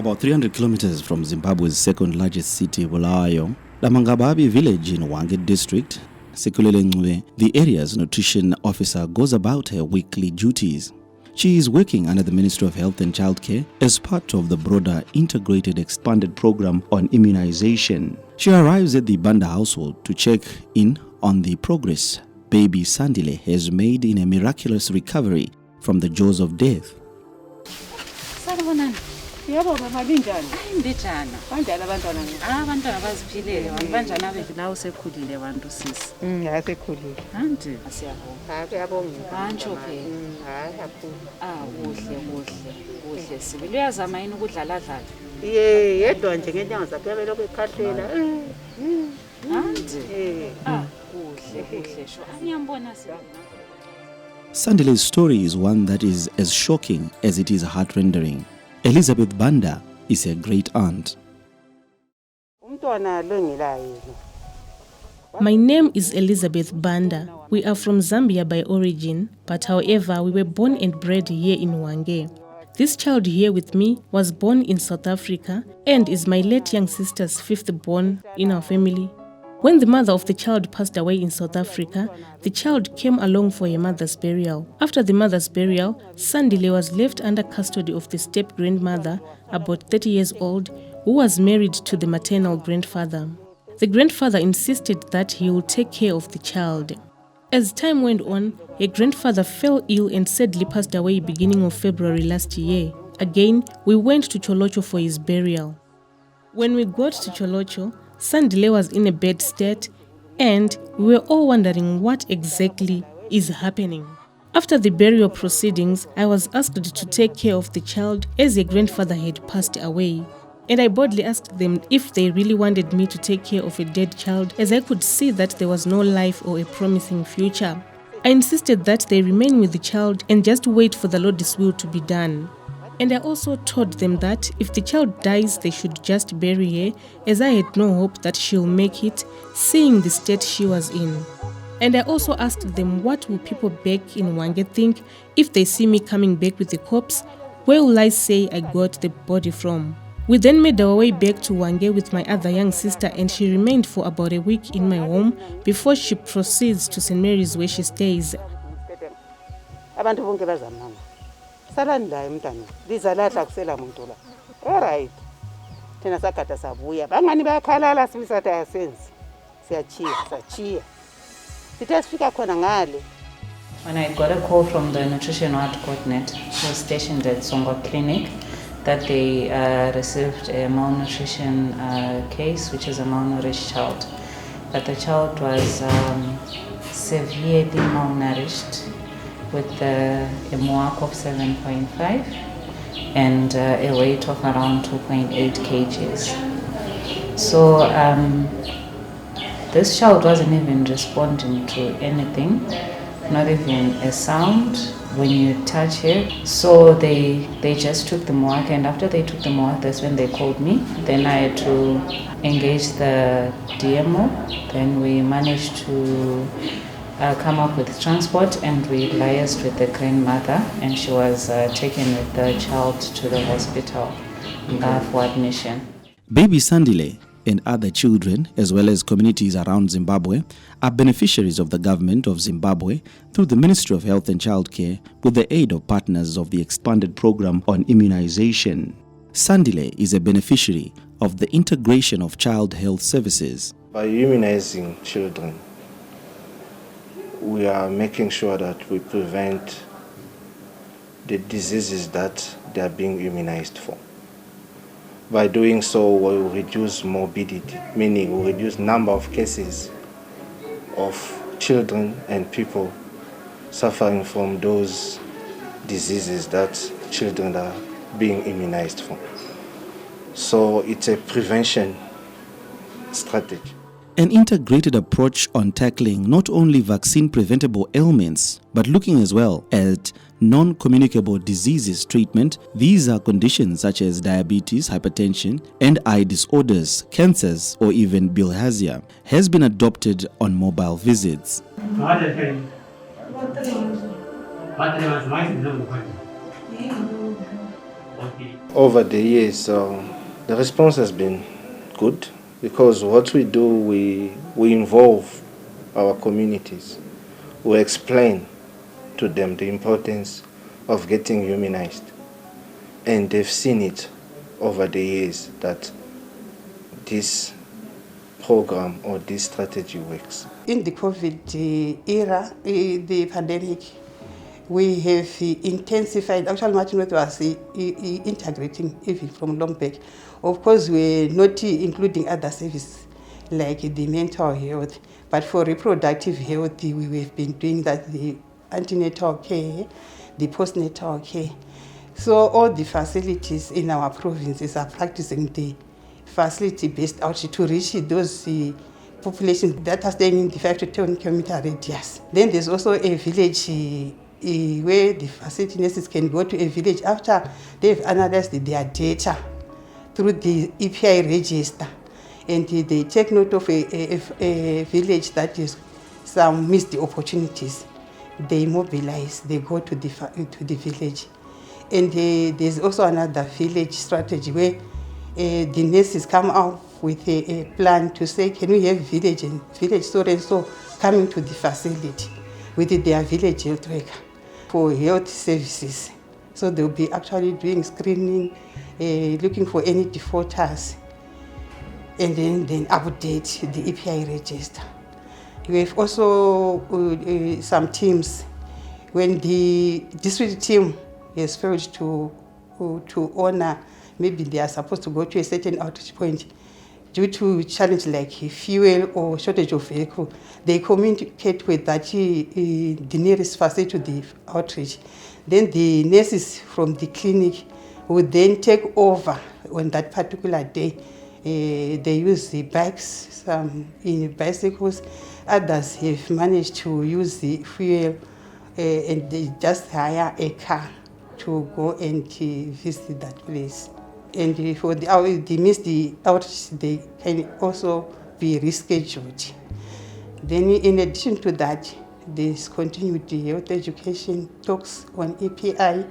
About 300 kilometers from Zimbabwe's second largest city, Bulawayo, the Mangababi village in Hwange district, Sekulelengwe, the area's nutrition officer goes about her weekly duties. She is working under the Ministry of Health and Childcare as part of the broader integrated expanded program on immunization. She arrives at the Banda household to check in on the progress baby Sandile has made in a miraculous recovery from the jaws of death. Yebo mama linjani? Indijana. Kanjani abantwana? Abantwana baziphilele, banjani abethu la usekhulile abantu sisi. Yasekhulile. Hanti siyabonga. Kuyabonga. Bantsho phela. Hayi kakhulu. Kuhle sibili uyazama yini ukudlala dlala? Yedwa nje ngenyanga zakhe belokhu ekhahlela. Hanti. Kuhle sho. Ngiyambona sibona. Sandile's story is one that is as shocking as it is heart-rendering. Elizabeth Banda is a great aunt. My name is Elizabeth Banda. We are from Zambia by origin, but however, we were born and bred here in Hwange. This child here with me was born in South Africa and is my late young sister's fifth born in our family. When the mother of the child passed away in South Africa, the child came along for her mother's burial. After the mother's burial, Sandile was left under custody of the step-grandmother, about 30 years old, who was married to the maternal grandfather. The grandfather insisted that he would take care of the child. As time went on, her grandfather fell ill and sadly passed away beginning of February last year. Again, we went to Cholocho for his burial. When we got to Cholocho, Sandile was in a bad state and we were all wondering what exactly is happening. After the burial proceedings, I was asked to take care of the child as her grandfather had passed away. And I boldly asked them if they really wanted me to take care of a dead child, as I could see that there was no life or a promising future. I insisted that they remain with the child and just wait for the Lord's will to be done. And I also told them that if the child dies, they should just bury her, as I had no hope that she'll make it, seeing the state she was in. And I also asked them, what will people back in Hwange think if they see me coming back with the corpse? Where will I say I got the body from? We then made our way back to Hwange with my other young sister, and she remained for about a week in my home before she proceeds to St. Mary's where she stays. Salanda emntana lizalahla kusela muntu la alright thina sagada sabuya bangani bayakhalala sibisathi ayasenzi siyachiya sithe sifika khona ngale. When I got a call from the nutrition ward coordinator who was stationed at Songo Clinic that they received a malnutrition case, which is a malnourished child, that the child was severely malnourished with a MOAC of 7.5 and a weight of around 2.8 kgs. So this child wasn't even responding to anything, not even a sound when you touch her. So they just took the MOAC, and after they took the MOAC, that's when they called me. Then I had to engage the DMO. Then we managed to come up with transport, and we liaised with the grandmother, and she was taken with the child to the hospital for admission. Baby Sandile and other children, as well as communities around Zimbabwe, are beneficiaries of the government of Zimbabwe through the Ministry of Health and Childcare with the aid of partners of the expanded program on immunization. Sandile is a beneficiary of the integration of child health services. By immunizing children, we are making sure that we prevent the diseases that they are being immunized for. By doing so, we will reduce morbidity, meaning we will reduce number of cases of children and people suffering from those diseases that children are being immunized for. So it's a prevention strategy. An integrated approach on tackling not only vaccine-preventable ailments, but looking as well at non-communicable diseases treatment. These are conditions such as diabetes, hypertension, and eye disorders, cancers, or even bilharzia, has been adopted on mobile visits. Over the years, the response has been good because what we do, we involve our communities. We explain to them the importance of getting immunized. And they've seen it over the years that this program or this strategy works. In the COVID era, the pandemic, we have intensified. Actually, Martin North was integrating even from long back. Of course, we're not including other services like the mental health, but for reproductive health, we have been doing that, the antenatal care, the postnatal care. So all the facilities in our provinces are practicing the facility-based outreach to reach those populations that are staying in the 5 to 10 kilometer radius. Then there's also a village where the facility nurses can go to a village after they've analyzed their data through the EPI register, and they take note of a village that is some missed the opportunities. They mobilize, they go to the village. And there's also another village strategy where the nurses come out with a plan to say, can we have village so and so coming to the facility with their village health worker for health services. So they'll be actually doing screening, looking for any defaulters, and then update the EPI register. We have also some teams. When the district team has failed to honor, maybe they are supposed to go to a certain outreach point due to challenge like fuel or shortage of vehicle, they communicate with that the nearest facility to the outreach. Then the nurses from the clinic would then take over on that particular day. They use the bikes, some in bicycles. Others have managed to use the fuel and they just hire a car to go and visit that place. And for the missed the outreach, they can also be rescheduled. Then in addition to that, there's continued health education talks on EPI,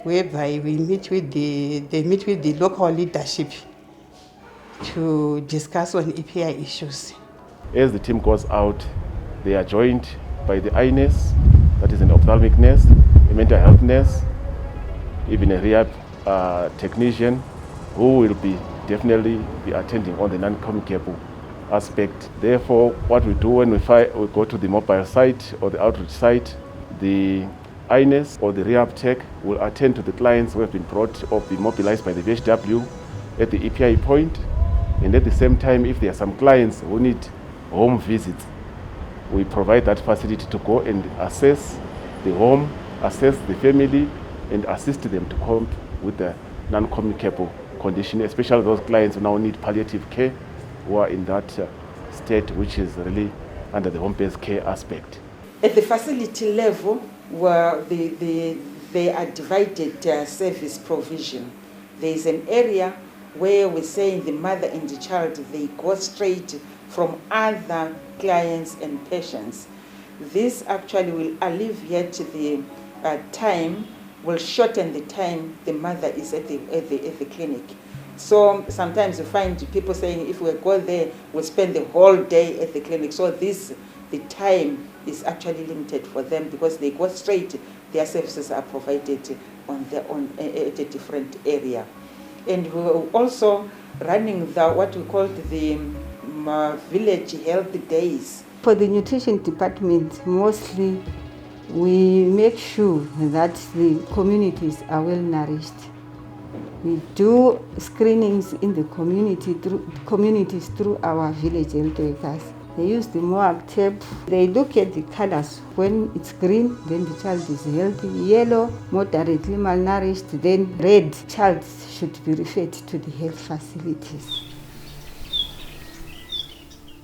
whereby they meet with the local leadership to discuss on EPI issues. As the team goes out, they are joined by the eye nurse, that is an ophthalmic nurse, a mental health nurse, even a rehab technician, who will definitely be attending on the non-communicable aspect. Therefore, what we do when we go to the mobile site or the outreach site, the eye nurse or the rehab tech will attend to the clients who have been brought or be mobilized by the VHW at the EPI point. And at the same time, if there are some clients who need home visits, we provide that facility to go and assess the home, assess the family, and assist them to cope with the non-communicable condition, especially those clients who now need palliative care, who are in that state which is really under the home-based care aspect. At the facility level, where they are divided service provision, there is an area where we're saying the mother and the child, they go straight from other clients and patients. This actually will alleviate the time, will shorten the time the mother is at the clinic. So sometimes you find people saying, if we go there, we'll spend the whole day at the clinic. So the time is actually limited for them because they go straight, their services are provided at a different area. And we're also running what we call the village health days. For the nutrition department, mostly we make sure that the communities are well nourished. We do screenings in the communities through our village health workers. They use the MOAG tape. They look at the colors. When it's green, then the child is healthy. Yellow, moderately malnourished. Then red, child should be referred to the health facilities.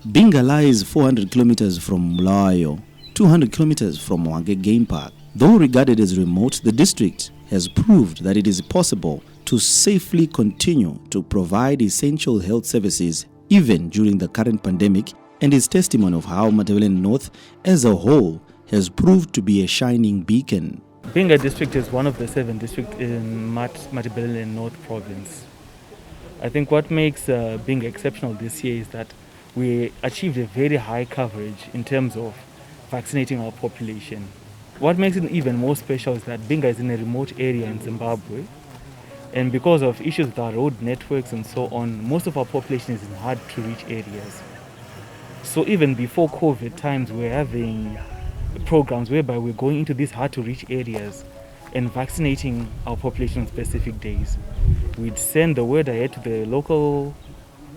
Binga lies 400 kilometers from Bulawayo, 200 kilometers from Hwange Game Park. Though regarded as remote, the district has proved that it is possible to safely continue to provide essential health services even during the current pandemic, and is testimony of how Matebeleland North as a whole has proved to be a shining beacon. Binga district is one of the 7 districts in Matebeleland North province. I think what makes Binga exceptional this year is that we achieved a very high coverage in terms of vaccinating our population. What makes it even more special is that Binga is in a remote area in Zimbabwe, and because of issues with our road networks and so on, most of our population is in hard to reach areas. So even before COVID times, we're having programs whereby we're going into these hard to reach areas and vaccinating our population on specific days. We'd send the word ahead to the local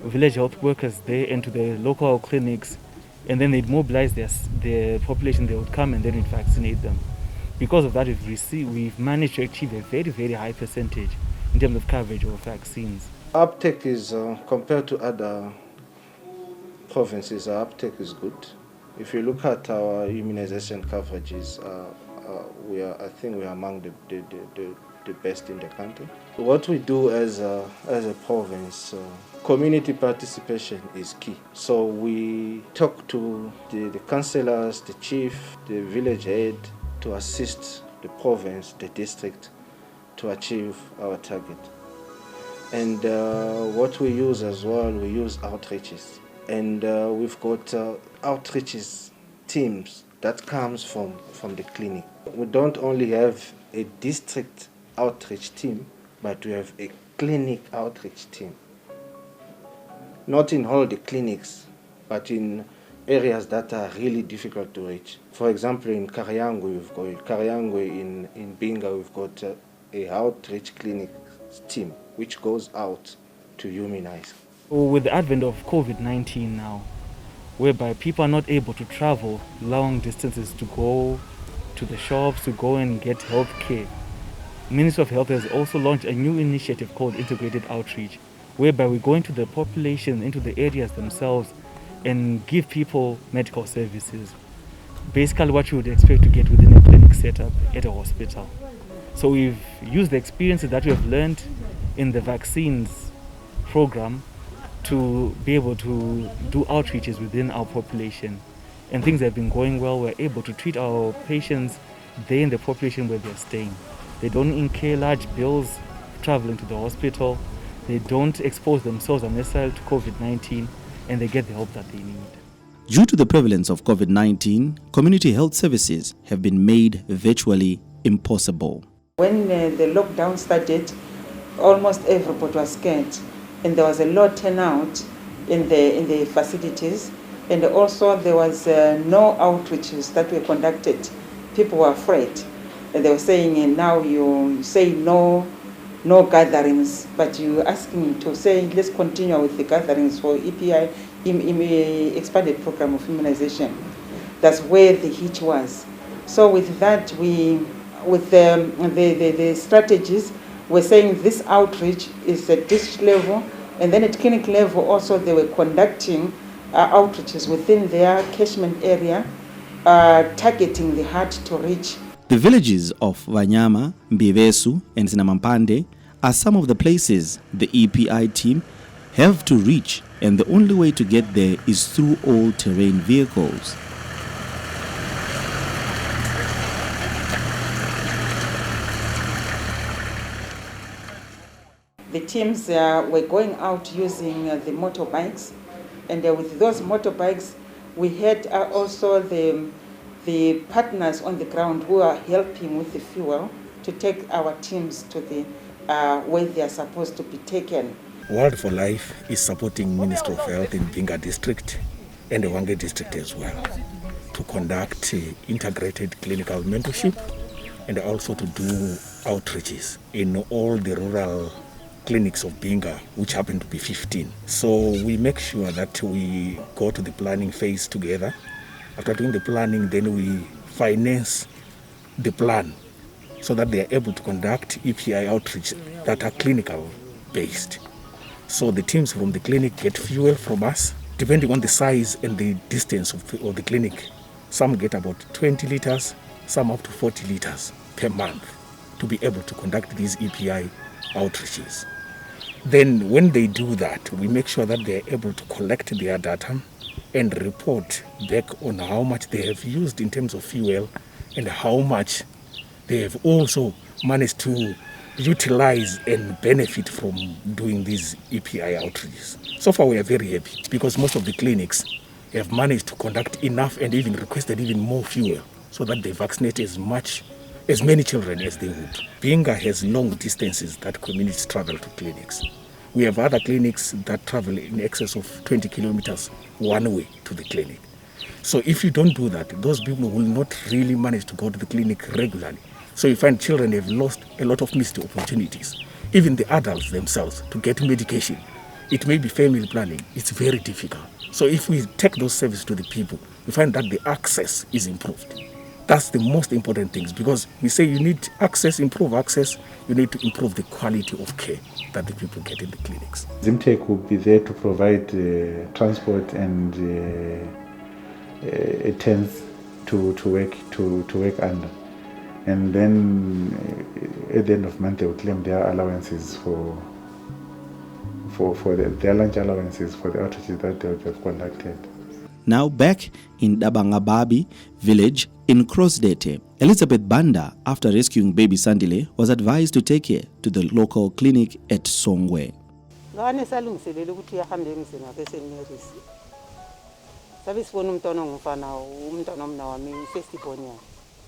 village health workers there and to the local clinics, and then they'd mobilize their population. They would come and then we'd vaccinate them. Because of that, we've managed to achieve a very, very high percentage in terms of coverage of vaccines. Uptake is, compared to other provinces, our uptake is good. If you look at our immunization coverages, I think we are among the best in the country. What we do as a province, community participation is key. So we talk to the councillors, the chief, the village head to assist the province, the district to achieve our target. And what we use as well, we use outreaches. And we've got outreaches teams that comes from the clinic. We don't only have a district outreach team, but we have a clinic outreach team. Not in all the clinics, but in areas that are really difficult to reach. For example, in in Binga, we've got a outreach clinic team which goes out to immunize. With the advent of COVID-19 now, whereby people are not able to travel long distances to go to the shops, to go and get health care, Ministry of Health has also launched a new initiative called Integrated Outreach, whereby we go into the population, into the areas themselves, and give people medical services. Basically what you would expect to get within a clinic setup at a hospital. So we've used the experiences that we have learned in the vaccines program to be able to do outreaches within our population. And things have been going well. We're able to treat our patients there in the population where they're staying. They don't incur large bills traveling to the hospital. They don't expose themselves unnecessarily to COVID-19, and they get the help that they need. Due to the prevalence of COVID-19, community health services have been made virtually impossible. When the lockdown started, almost everybody was scared, and there was a low turnout in the facilities, and also there was no outreaches that were conducted. People were afraid. And they were saying, now you say no gatherings, but you're asking to say, let's continue with the gatherings for EPI, expanded program of immunization. That's where the hitch was. So with that, with the strategies, we're saying this outreach is at district level, and then at clinic level also they were conducting outreaches within their catchment area, targeting the hard to reach. The villages of Vanyama, Mbivesu and Sinamampande are some of the places the EPI team have to reach, and the only way to get there is through all-terrain vehicles. The teams were going out using the motorbikes, and with those motorbikes we had also the partners on the ground who are helping with the fuel to take our teams to the where they are supposed to be taken. World for Life is supporting Ministry of Health in Binga district and the Hwange district as well to conduct integrated clinical mentorship and also to do outreaches in all the rural clinics of Binga, which happen to be 15. So we make sure that we go to the planning phase together. After doing the planning, then we finance the plan so that they are able to conduct EPI outreach that are clinical based. So the teams from the clinic get fuel from us, depending on the size and the distance of the clinic. Some get about 20 liters, some up to 40 liters per month to be able to conduct these EPI outreaches. Then when they do that, we make sure that they are able to collect their data and report back on how much they have used in terms of fuel and how much they have also managed to utilize and benefit from doing these EPI outreaches. So far we are very happy because most of the clinics have managed to conduct enough and even requested even more fuel so that they vaccinate as many children as they would. Binga has long distances that communities travel to clinics. We have other clinics that travel in excess of 20 kilometers one way to the clinic. So if you don't do that, those people will not really manage to go to the clinic regularly. So you find children have lost a lot of missed opportunities. Even the adults themselves, to get medication, it may be family planning, it's very difficult. So if we take those services to the people, we find that the access is improved. That's the most important things, because we say you need access, improve access, you need to improve the quality of care that the people get in the clinics. Zimtech will be there to provide transport and a tent to work under. And then at the end of the month they will claim their allowances for their lunch allowances for the outreaches that they have conducted. Now back in Dabangababi village in Crossdete, Elizabeth Banda, after rescuing baby Sandile, was advised to take her to the local clinic at Songwe.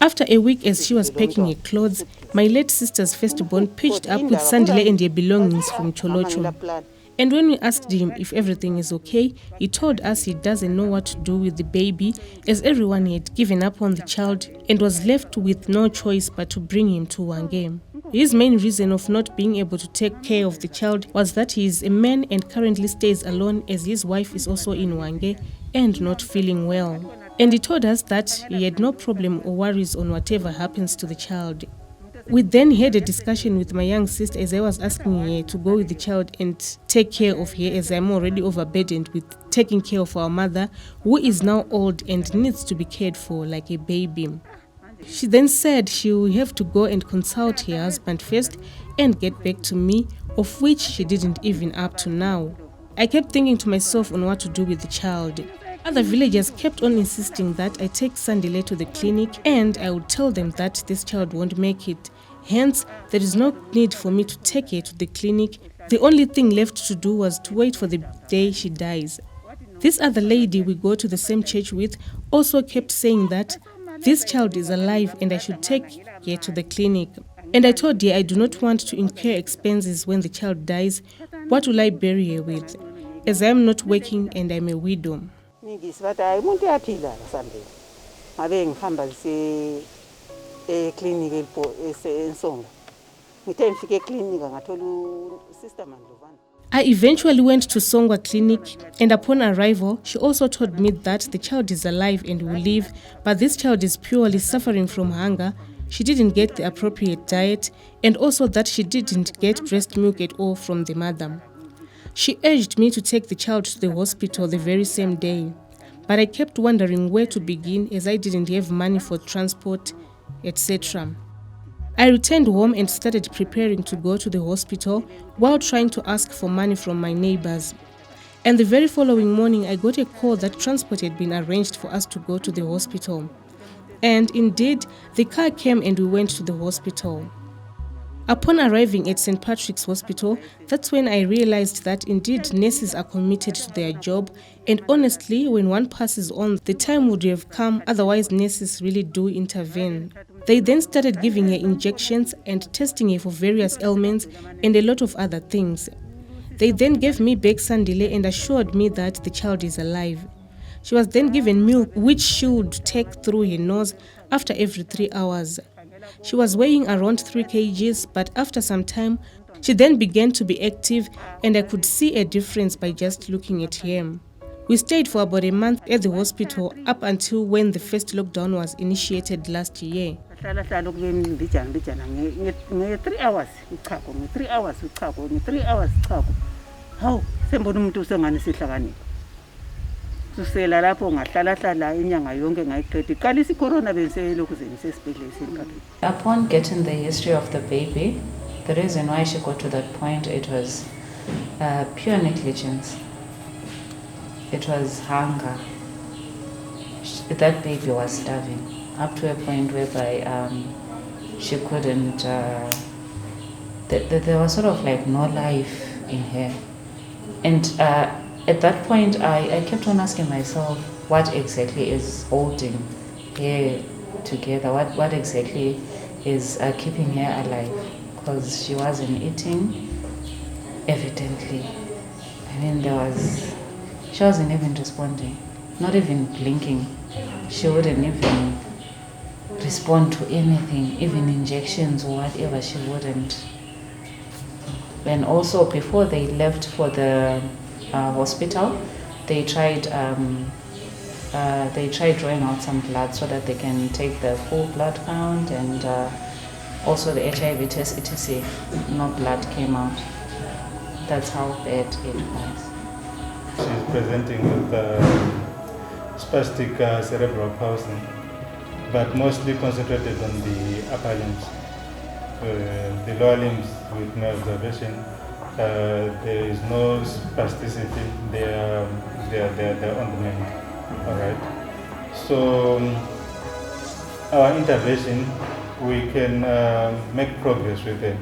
After a week as she was packing her clothes, my late sister's firstborn pitched up with Sandile and their belongings from Cholocho. And when we asked him if everything is okay, he told us he doesn't know what to do with the baby, as everyone had given up on the child and was left with no choice but to bring him to Hwange. His main reason of not being able to take care of the child was that he is a man and currently stays alone, as his wife is also in Hwange and not feeling well. And he told us that he had no problem or worries on whatever happens to the child. We then had a discussion with my young sister as I was asking her to go with the child and take care of her, as I'm already overburdened with taking care of our mother, who is now old and needs to be cared for like a baby. She then said she will have to go and consult her husband first and get back to me, of which she didn't even up to now. I kept thinking to myself on what to do with the child. Other villagers kept on insisting that I take Sandile to the clinic and I would tell them that this child won't make it. Hence, there is no need for me to take her to the clinic. The only thing left to do was to wait for the day she dies. This other lady we go to the same church with also kept saying that this child is alive and I should take her to the clinic. And I told her I do not want to incur expenses when the child dies. What will I bury her with? As I am not working and I'm a widow. I eventually went to Songwa Clinic, and upon arrival, she also told me that the child is alive and will live, but this child is purely suffering from hunger. She didn't get the appropriate diet, and also that she didn't get breast milk at all from the mother. She urged me to take the child to the hospital the very same day, but I kept wondering where to begin as I didn't have money for transport, etc. I returned home and started preparing to go to the hospital while trying to ask for money from my neighbors. And the very following morning, I got a call that transport had been arranged for us to go to the hospital. And indeed, the car came and we went to the hospital. Upon arriving at St. Patrick's Hospital, that's when I realized that indeed nurses are committed to their job, and honestly, when one passes on, the time would have come, otherwise nurses really do intervene. They then started giving her injections and testing her for various ailments and a lot of other things. They then gave me back Sandile and assured me that the child is alive. She was then given milk which she would take through her nose after every 3 hours. She was weighing around 3 kgs, but after some time, she then began to be active and I could see a difference by just looking at her. We stayed for about a month at the hospital up until when the first lockdown was initiated last year. 3 hours uchago 3 hours uchago 3 hours uchago hawu sembona umuntu usengani sihlakaniphi susela lapho ngahlala inyanga yonke ngayiqeda iqalisa icorona benselokhu zenisesibhedlela esikhathi. Upon getting the history of the baby, the reason why she got to that point, it was pure negligence. It was hunger. That baby was starving up to a point whereby she couldn't, there was sort of like no life in her. And at that point, I kept on asking myself, what exactly is holding her together? What exactly is keeping her alive? Because she wasn't eating, evidently. I mean, she wasn't even responding, not even blinking. She wouldn't even respond to anything, even injections or whatever, she wouldn't. And also, before they left for the hospital, they tried drawing out some blood so that they can take the full blood count, and also the HIV test, etc. No blood came out. That's how bad it was. She's presenting with spastic cerebral palsy, but mostly concentrated on the upper limbs. The lower limbs with no observation. There is no spasticity. They are on the mend. All right. So our intervention, we can make progress with them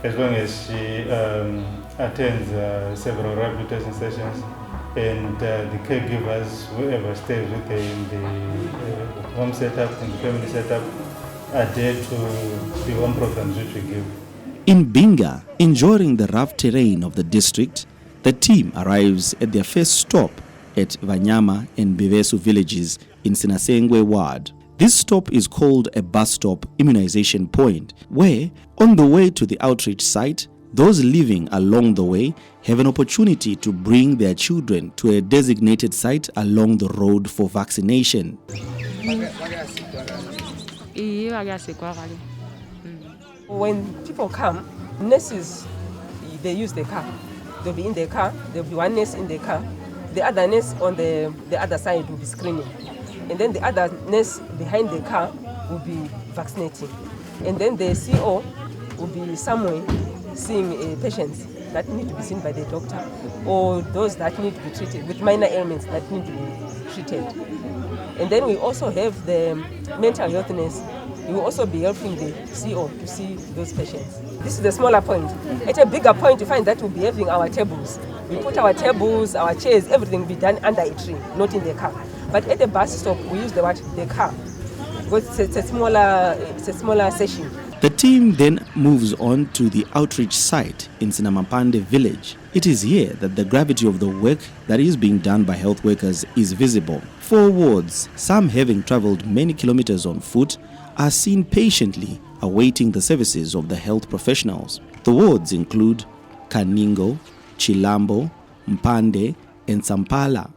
as long as she attends several rehabilitation sessions, and the caregivers, whoever stays with her in the home setup, in the family setup, adhere to the home programs which we give. In Binga, enjoying the rough terrain of the district, the team arrives at their first stop at Vanyama and Bivesu villages in Sinasengwe ward. This stop is called a bus stop immunization point, where, on the way to the outreach site, those living along the way have an opportunity to bring their children to a designated site along the road for vaccination. When people come, nurses, they use the car. They'll be in the car, there'll be one nurse in the car, the other nurse on the other side will be screening. And then the other nurse behind the car will be vaccinating. And then the CO will be somewhere seeing patients that need to be seen by the doctor, or those that need to be treated with minor ailments that need to be treated. And then we also have the mental health nurse. We will also be helping the CO to see those patients. This is the smaller point. At a bigger point, you find that we'll be having our tables. We put our tables, our chairs, everything will be done under a tree, not in the car. But at the bus stop, we use the car, because it's a smaller session. The team then moves on to the outreach site in Sinamapande village. It is here that the gravity of the work that is being done by health workers is visible. 4 wards, some having traveled many kilometers on foot, are seen patiently awaiting the services of the health professionals. The wards include Kaningo, Chilambo, Mpande, and Sampala.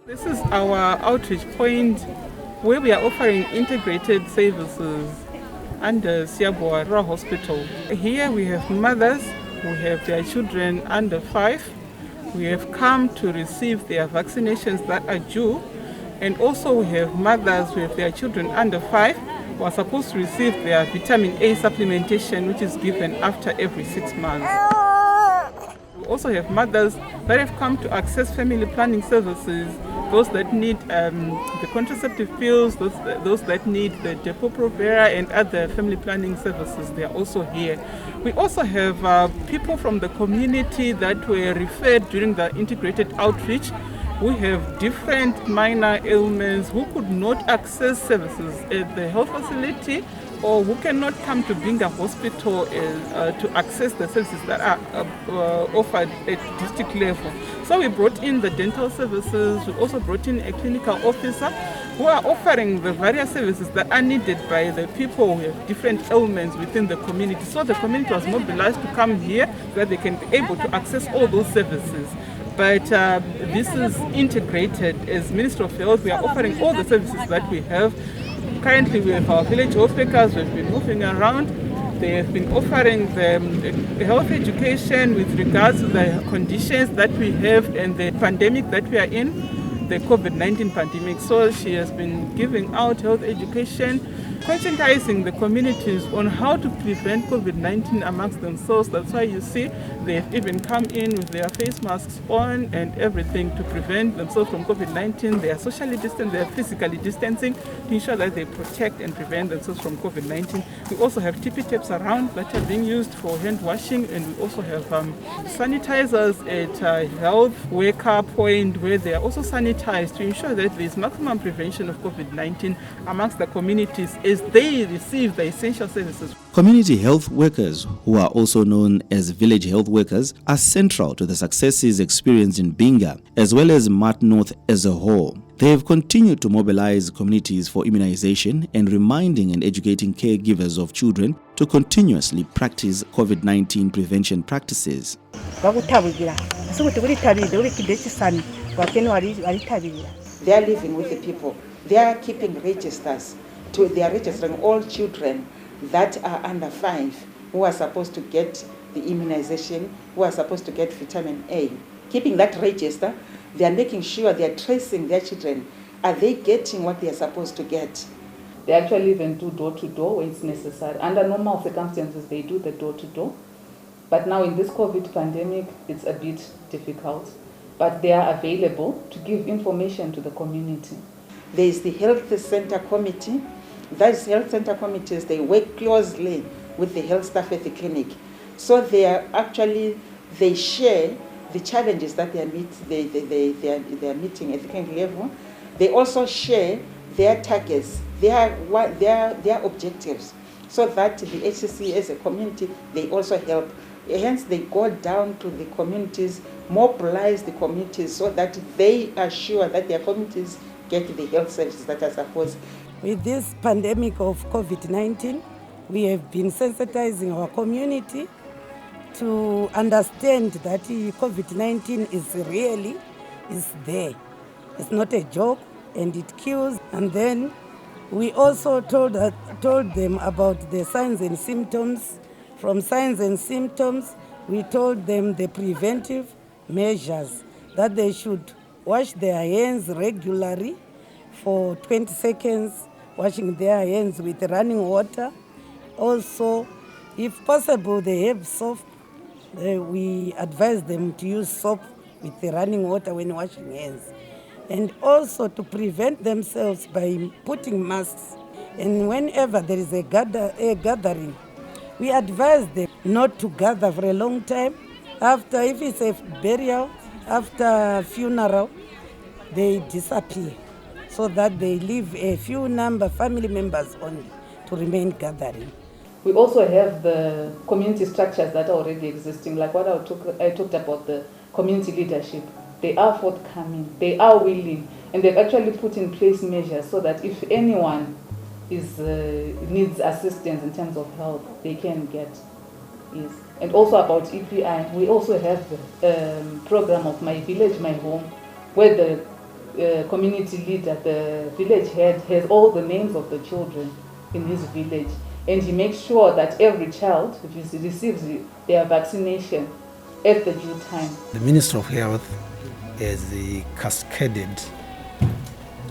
This is our outreach point where we are offering integrated services under Siabwa Rural Hospital. Here we have mothers who have their children under 5. We have come to receive their vaccinations that are due, and also we have mothers who have their children under 5 who are supposed to receive their vitamin A supplementation, which is given after every 6 months. We also have mothers that have come to access family planning services, those that need the contraceptive pills, those that need the Depo-Provera and other family planning services. They are also here. We also have people from the community that were referred during the integrated outreach. We have different minor ailments who could not access services at the health facility, or who cannot come to Binga Hospital to access the services that are offered at district level. So we brought in the dental services. We also brought in a clinical officer who are offering the various services that are needed by the people who have different ailments within the community. So the community was mobilized to come here so that they can be able to access all those services. But this is integrated. As Ministry of Health, we are offering all the services that we have. Currently, we have our village health workers who have been moving around. They have been offering the health education with regards to the conditions that we have and the pandemic that we are in. the COVID-19 pandemic. So she has been giving out health education, conscientizing the communities on how to prevent COVID-19 amongst themselves. That's why you see they've even come in with their face masks on and everything to prevent themselves from COVID-19. They are socially distant, they are physically distancing to ensure that they protect and prevent themselves from COVID-19. We also have TP tapes around that are being used for hand washing, and we also have sanitizers at health worker point where they are also sanitized to ensure that there is maximum prevention of COVID-19 amongst the communities as they receive the essential services. Community health workers, who are also known as village health workers, are central to the successes experienced in Binga, as well as Mat North as a whole. They have continued to mobilize communities for immunization and reminding and educating caregivers of children to continuously practice COVID-19 prevention practices. They are living with the people. They are keeping registers. They are registering all children that are under 5 who are supposed to get the immunization, who are supposed to get vitamin A. Keeping that register, they are making sure they are tracing their children. Are they getting what they are supposed to get? They actually even do door-to-door where it's necessary. Under normal circumstances, they do the door-to-door. But now in this COVID pandemic, it's a bit difficult. But they are available to give information to the community. There is the health center committee. Those health center committees, they work closely with the health staff at the clinic. So they share the challenges that they are meeting at the clinic level. They also share their targets, their objectives, so that the HCC as a community, they also help. Hence, they go down to the communities, mobilize the communities so that they are sure that their communities get the health services that are supposed. With this pandemic of COVID-19, we have been sensitizing our community to understand that COVID-19 is there. It's not a joke and it kills. And then we also told them about the signs and symptoms. From signs and symptoms, we told them the preventive measures, that they should wash their hands regularly for 20 seconds, washing their hands with running water. Also, if possible, they have soap. We advise them to use soap with the running water when washing hands. And also to prevent themselves by putting masks. And whenever there is a gathering, we advise them not to gather for a long time. After, if it's a burial, after a funeral, they disappear, so that they leave a few family members only to remain gathering. We also have the community structures that are already existing, like what I talked about, the community leadership. They are forthcoming, they are willing, and they've actually put in place measures so that if anyone needs assistance in terms of health, they can get it. And also about EPI, we also have the program of My Village, My Home, where the community leader, the village head, has all the names of the children in his village. And he makes sure that every child receives their vaccination at the due time. The Minister of Health has cascaded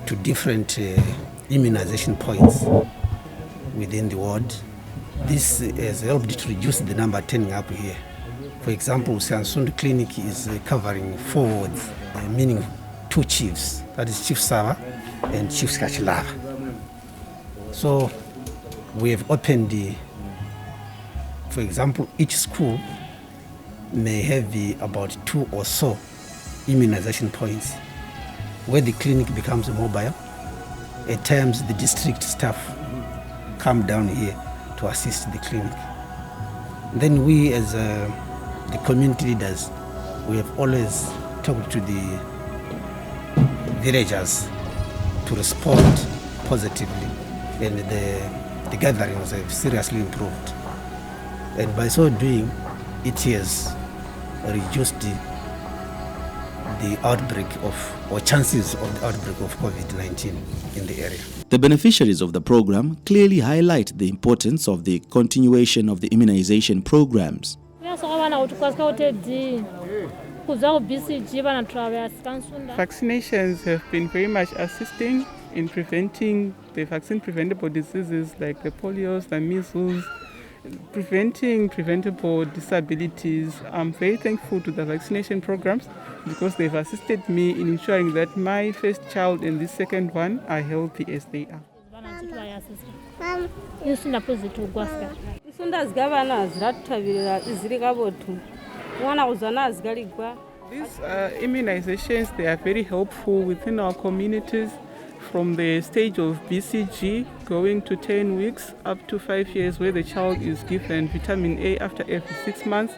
to different immunization points within the ward. This has helped to reduce the number turning up here. For example, Sansund Clinic is covering 4 wards, meaning 2 chiefs, that is Chief Sava and Chief Skachilava. So we have opened for example, each school may have about 2 or so immunization points where the clinic becomes mobile. At times the district staff come down here to assist the clinic. Then we as the community leaders, we have always talked to the villagers to respond positively, and the gatherings have seriously improved. And by so doing, it has reduced the outbreak or chances of the outbreak of COVID-19 in the area. The beneficiaries of the program clearly highlight the importance of the continuation of the immunization programs. Vaccinations have been very much assisting in preventing the vaccine-preventable diseases like the polios, the measles, preventing preventable disabilities. I'm very thankful to the vaccination programs because they've assisted me in ensuring that my first child and the second one are healthy as they are. These immunizations, they are very helpful within our communities from the stage of BCG going to 10 weeks up to 5 years where the child is given vitamin A after every 6 months.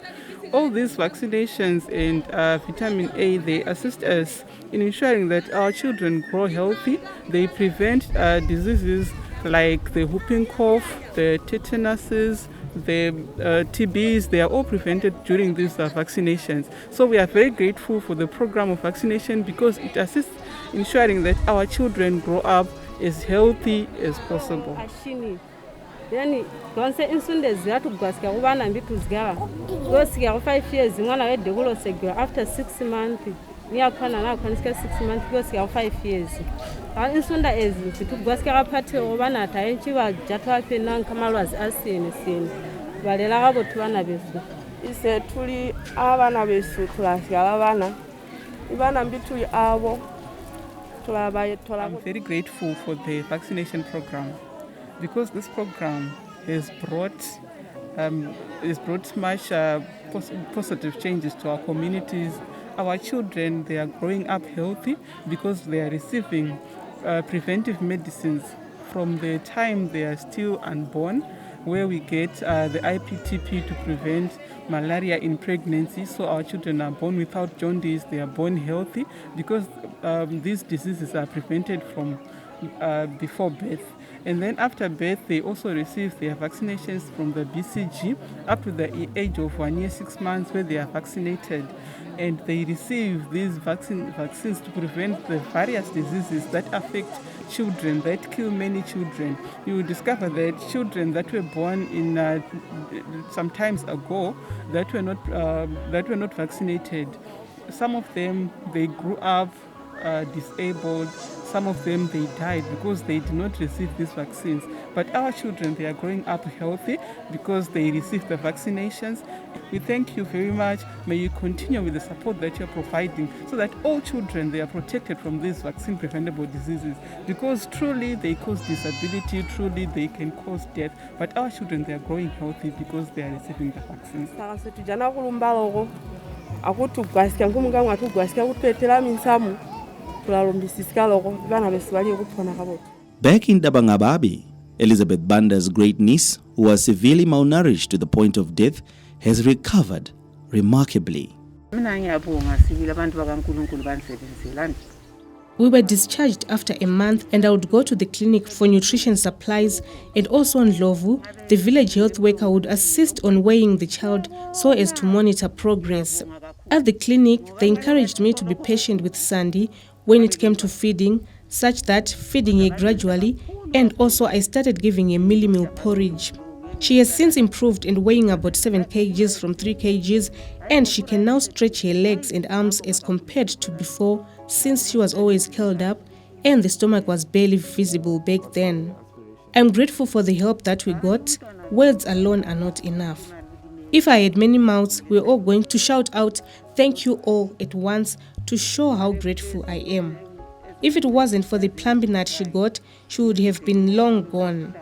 All these vaccinations and vitamin A, they assist us in ensuring that our children grow healthy. They prevent diseases like the whooping cough, the tetanuses, the TBs. They are all prevented during these vaccinations. So we are very grateful for the program of vaccination because it assists ensuring that our children grow up as healthy as possible. Then don't say insunde ziyatu gwaska kubana mbitu zigaba gosika 5 years mwana we degulo segura after 6 months niyakwana na kwanisika 6 months gosika 5 years insunda ezi zitu gwaska kaphathe kubana tayenchi wa jatwa pena kamalwazi asini sini balela gabo tubana befu ise tuli abana besu tulasika abana ibana mbitu abo. I'm very grateful for the vaccination program because this program has brought much positive changes to our communities. Our children, they are growing up healthy because they are receiving preventive medicines from the time they are still unborn, where we get the IPTP to prevent malaria in pregnancy. So our children are born without jaundice, they are born healthy because these diseases are prevented from before birth. And then after birth, they also receive their vaccinations from the BCG up to the age of 1 year, 6 months where they are vaccinated. And they receive these vaccines to prevent the various diseases that affect children, that kill many children. You will discover that children that were born in some times ago that were not vaccinated, some of them, they grew up disabled. Some of them, they died because they did not receive these vaccines. But our children, they are growing up healthy because they received the vaccinations. We thank you very much. May you continue with the support that you're providing so that all children, they are protected from these vaccine-preventable diseases because truly they cause disability, truly they can cause death. But our children, they are growing healthy because they are receiving the vaccines. Back in Dabangababi, Elizabeth Banda's great niece, who was severely malnourished to the point of death, has recovered remarkably. We were discharged after a month and I would go to the clinic for nutrition supplies, and also on Ndlovu, the village health worker would assist on weighing the child so as to monitor progress. At the clinic, they encouraged me to be patient with Sandy when it came to feeding, such that feeding her gradually, and also I started giving a mealie meal porridge. She has since improved and weighing about 7 kgs from 3 kgs, and she can now stretch her legs and arms as compared to before, since she was always curled up and the stomach was barely visible back then. I'm grateful for the help that we got. Words alone are not enough. If I had many mouths, we're all going to shout out, "Thank you all" at once to show how grateful I am. If it wasn't for the plumbing that she got, she would have been long gone.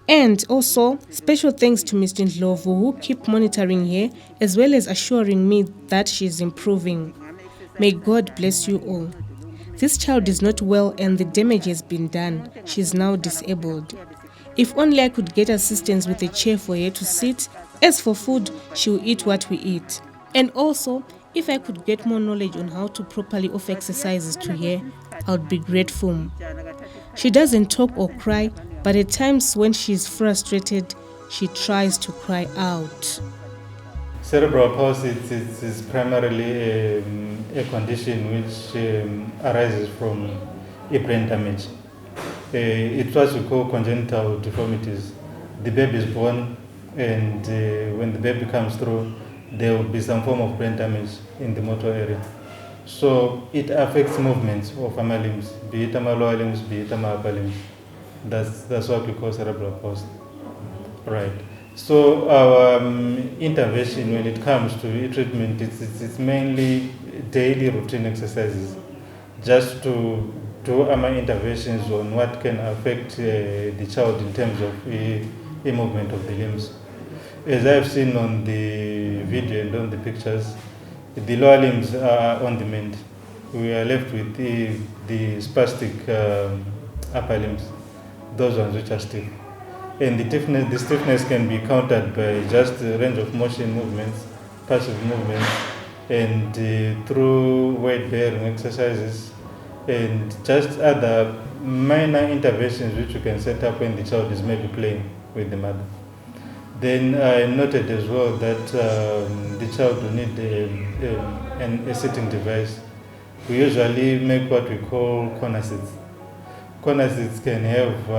And also, special thanks to Mr. Ndlovu who keep monitoring her as well as assuring me that she is improving. May God bless you all. This child is not well and the damage has been done. She is now disabled. If only I could get assistance with a chair for her to sit. As for food, she will eat what we eat. And also, if I could get more knowledge on how to properly offer exercises to her, I would be grateful. She doesn't talk or cry, but at times when she is frustrated, she tries to cry out. Cerebral palsy is primarily a condition which arises from a brain damage. It's what we call congenital deformities. The baby is born, and when the baby comes through, there would be some form of brain damage in the motor area. So it affects movements of our limbs, be it our lower limbs, be it our upper limbs. That's what we call cerebral palsy. Right. So our intervention when it comes to treatment, it's mainly daily routine exercises, just to do our interventions on what can affect the child in terms of the movement of the limbs. As I've seen on the video and on the pictures, the lower limbs are on the mend. We are left with the spastic upper limbs, those ones which are stiff. And the stiffness can be countered by just the range of motion movements, passive movements, and through weight-bearing exercises, and just other minor interventions which you can set up when the child is maybe playing with the mother. Then I noted as well that the child will need a sitting device. We usually make what we call corner seats. Corner seats can have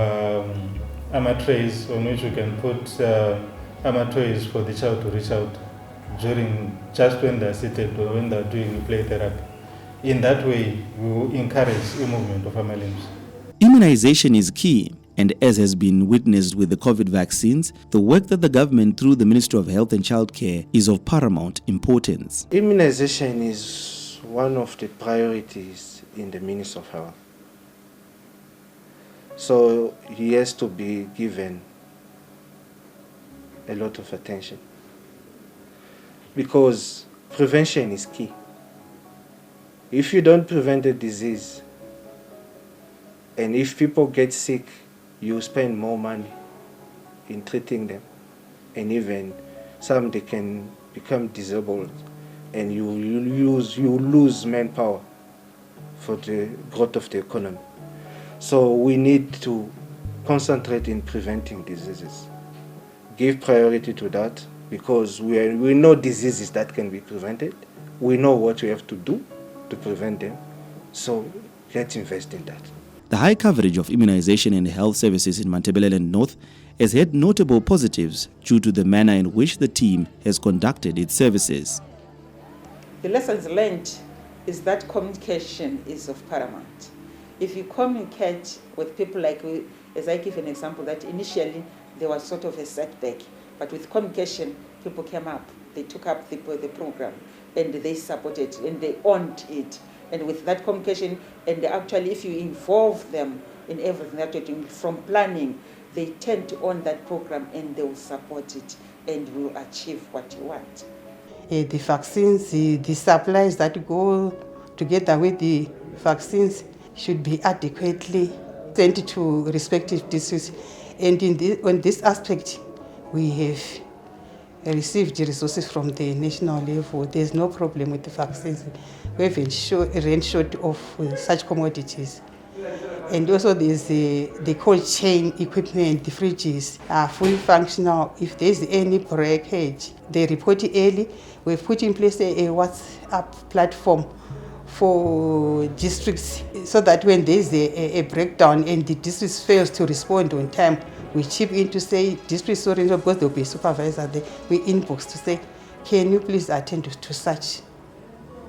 armor trays on which you can put armor toys for the child to reach out during just when they're seated or when they're doing play therapy. In that way, we will encourage the movement of armor limbs. Immunization is key, and as has been witnessed with the COVID vaccines, the work that the government through the Ministry of Health and Childcare is of paramount importance. Immunization is one of the priorities in the Ministry of Health. So he has to be given a lot of attention because prevention is key. If you don't prevent the disease, and if people get sick, you spend more money in treating them, and even some they can become disabled, and you lose manpower for the growth of the economy. So we need to concentrate in preventing diseases, give priority to that, because we know diseases that can be prevented. We know what we have to do to prevent them. So let's invest in that. The high coverage of immunization and health services in Matebeleland North has had notable positives due to the manner in which the team has conducted its services. The lessons learned is that communication is of paramount. If you communicate with people, like as I give an example, that initially there was sort of a setback, but with communication, people came up, they took up the program, and they supported it, and they owned it. And with that communication, and actually if you involve them in everything that you're doing, from planning, they tend to own that program and they will support it and will achieve what you want. The vaccines, the supplies that go together with the vaccines should be adequately sent to respective districts. And on this aspect, we have received resources from the national level. There's no problem with the vaccines. We have ran short of such commodities. And also there's the cold chain equipment, the fridges are fully functional. If there's any breakage, they report it early. We've put in place a WhatsApp platform for districts so that when there's a breakdown and the district fails to respond on time, we chip in to say, district sorry, because there'll be a supervisor there, we inbox to say, can you please attend to such?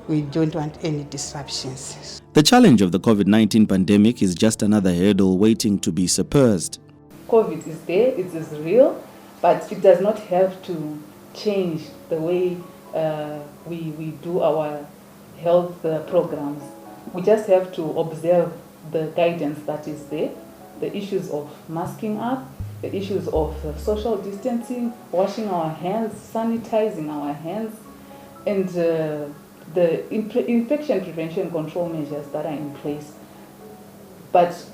We don't want any disruptions. The challenge of the COVID-19 pandemic is just another hurdle waiting to be surpassed. COVID is there, it is real, but it does not have to change the way we do our health programs. We just have to observe the guidance that is there, the issues of masking up, the issues of social distancing, washing our hands, sanitizing our hands, and the infection prevention control measures that are in place. But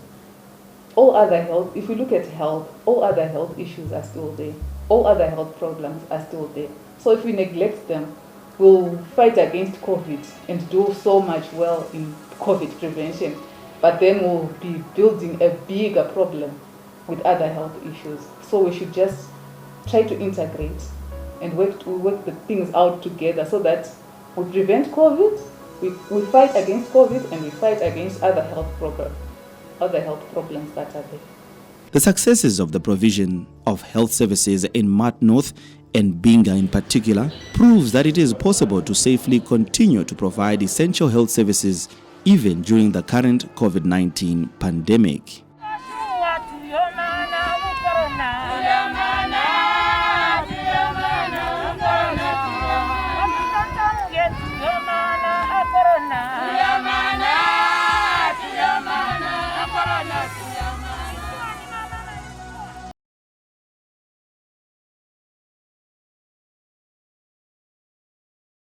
all other health, if we look at health, all other health issues are still there. All other health problems are still there. So if we neglect them, we'll fight against COVID and do so much well in COVID prevention, but then we'll be building a bigger problem with other health issues. So we should just try to integrate and work the things out together so that we prevent COVID, we fight against COVID, and we fight against other health problems that are there. The successes of the provision of health services in Mat North In Binga in particular, proves that it is possible to safely continue to provide essential health services even during the current COVID-19 pandemic.